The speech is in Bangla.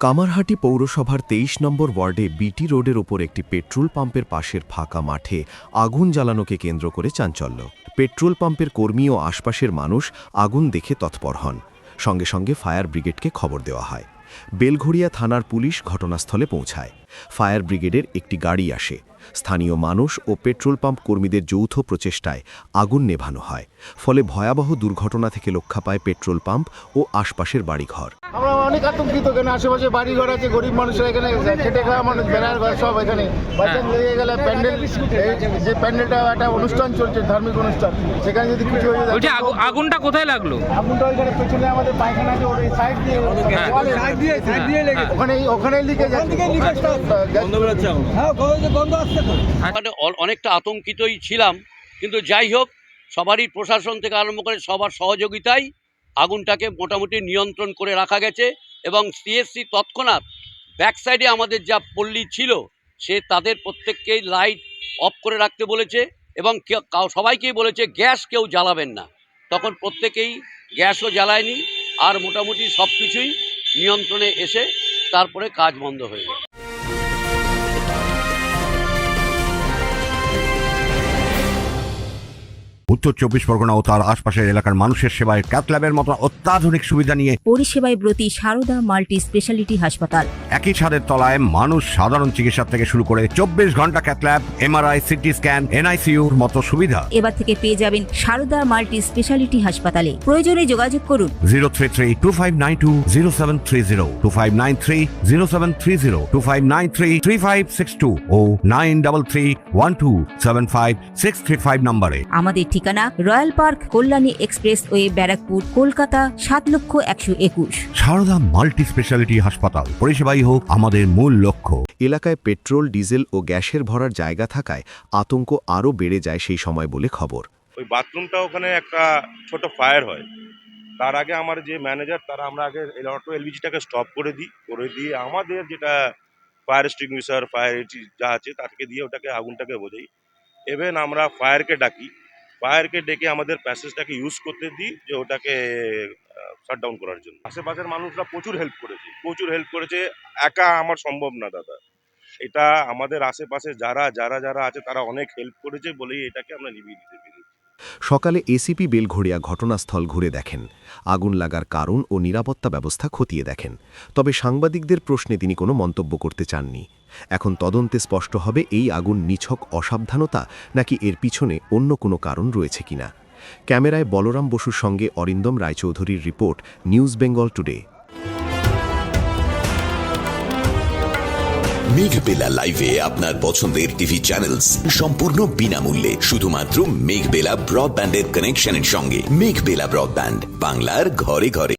কামারহাটি পৌরসভার ২৩ নম্বর ওয়ার্ডে বিটি রোডের ওপর একটি পেট্রোল পাম্পের পাশের ফাঁকা মাঠে আগুন জ্বালানোকে কেন্দ্র করে চাঞ্চল্য। পেট্রোল পাম্পের কর্মী ও আশপাশের মানুষ আগুন দেখে তৎপর হন। সঙ্গে সঙ্গে ফায়ার ব্রিগেডকে খবর দেওয়া হয়। বেলঘড়িয়া থানার পুলিশ ঘটনাস্থলে পৌঁছায়। ফায়ার ব্রিগেডের একটি গাড়ি আসে। স্থানীয় মানুষ ও পেট্রোল পাম্প কর্মীদের যৌথ প্রচেষ্টায় আগুন নেভানো হয়। ফলে ভয়াবহ দুর্ঘটনা থেকে রক্ষা পায় পেট্রোল পাম্প ও আশপাশের বাড়িঘর। আমরা অনেক আতঙ্কিত, এখানে আশেপাশে বাড়িঘর আছে, গরিব মানুষরা এখানে খেটে খাওয়া মানুষ, বেড়ার ঘর সব এখানে বাচ্চান লেগে গেলে প্যান্ডেল, যে প্যান্ডেলটা একটা অনুষ্ঠান চলছে, ধার্মিক অনুষ্ঠান, সেখানে যদি কিছু হয়ে যায়। আগুনটা কোথায় লাগলো? আগুনটা ওইখানে পেছনে আমাদের পায়খানা আছে, ওই সাইড দিয়ে ওখানে লিখে যাচ্ছে। অনেকটা আতঙ্কিতই ছিলাম, কিন্তু যাই হোক সবারই প্রশাসন থেকে আরম্ভ করে সবার সহযোগিতায় আগুনটাকে মোটামুটি নিয়ন্ত্রণ করে রাখা গেছে। এবং সিএসসি তৎক্ষণাৎ ব্যাক সাইডে আমাদের যা পল্লী ছিল সে তাদের প্রত্যেককেই লাইট অফ করে রাখতে বলেছে এবং সবাইকেই বলেছে গ্যাস কেউ জ্বালাবেন না। তখন প্রত্যেকেই গ্যাসও জ্বালায়নি, আর মোটামুটি সব কিছুই নিয়ন্ত্রণে এসে তারপরে কাজ বন্ধ হয়ে গেল। উত্তর ২৪ পরগনা ও তার আশপাশের এলাকার মানুষের সেবায় ক্যাথল্যাবের মতো অত্যাধুনিক সুবিধা নিয়ে পরিষেবায় ব্রতী সারদা মাল্টি স্পেশালিটি হাসপাতাল। একই ছাদের তলায় মানুষ সাধারণ চিকিৎসা থেকে শুরু করে ২৪ ঘন্টা ক্যাথল্যাব, এমআরআই, সিটি স্ক্যান, এনআইসিইউর মতো সুবিধা এবার থেকে পেয়ে যাবেন সারদা মাল্টি স্পেশালিটি হাসপাতালে। প্রয়োজনে যোগাযোগ করুন 033-2592-0730, 2593-0730, 2593-3562 ও 9331275635 নম্বরে। আমাদের ঠিকানা royal park, Kalyani expressway, Barrackpore, Kolkata ৭,১২১। সারদা মাল্টি স্পেশালিটি হাসপাতাল, পরিষেবাই হোক আমাদের মূল লক্ষ্য। এলাকায় পেট্রোল, ডিজেল ও গ্যাসের ভরার জায়গা থাকায় আতঙ্ক আরও বেড়ে যায় সেই সময় বলে খবর। ওই বাথরুমটা ওখানে একটা ছোট ফায়ার হয়, তার আগে আমার যে ম্যানেজার আমরা আগে অটো এলপিজিটাকে স্টপ করে দিয়ে আমাদের যেটা ফায়ার এক্সটিংগুইশার, ফায়ার যা আছে তাকে দিয়ে ওটাকে আগুনটাকে বোঝাই। ইভেন আমরা ফায়ারকে ডেকে আমাদের প্যাসেজটাকে ইউজ করতে দিই যে ওটাকে শাট ডাউন করার জন্য। আশেপাশের মানুষরা প্রচুর হেল্প করেছে। একা আমার সম্ভব না দাদা, এটা আমাদের আশেপাশে যারা আছে তারা অনেক হেল্প করেছে বলেই এটাকে আমরা নিভিয়ে দিতে পেরেছি। সকালে এসিপি বেলঘড়িয়া ঘটনাস্থল ঘুরে দেখেন। আগুন লাগার কারণ ও নিরাপত্তা ব্যবস্থা খতিয়ে দেখেন। তবে সাংবাদিকদের প্রশ্নে তিনি কোনো মন্তব্য করতে চাননি। এখন তদন্তে স্পষ্ট হবে এই আগুন নিছক অসাবধানতা নাকি এর পিছনে অন্য কোনো কারণ রয়েছে কিনা। ক্যামেরায় বলরাম বসুর সঙ্গে অরিন্দম রায়চৌধুরীর report, news Bengal today. Meghbela লাইভে আপনার পছন্দের টিভি চ্যানেলস সম্পূর্ণ বিনামূল্যে, শুধুমাত্র মেঘবেলা ব্রডব্যান্ডের কানেকশনের সঙ্গে। মেঘবেলা ব্রডব্যান্ড, বাংলার ঘরে ঘরে।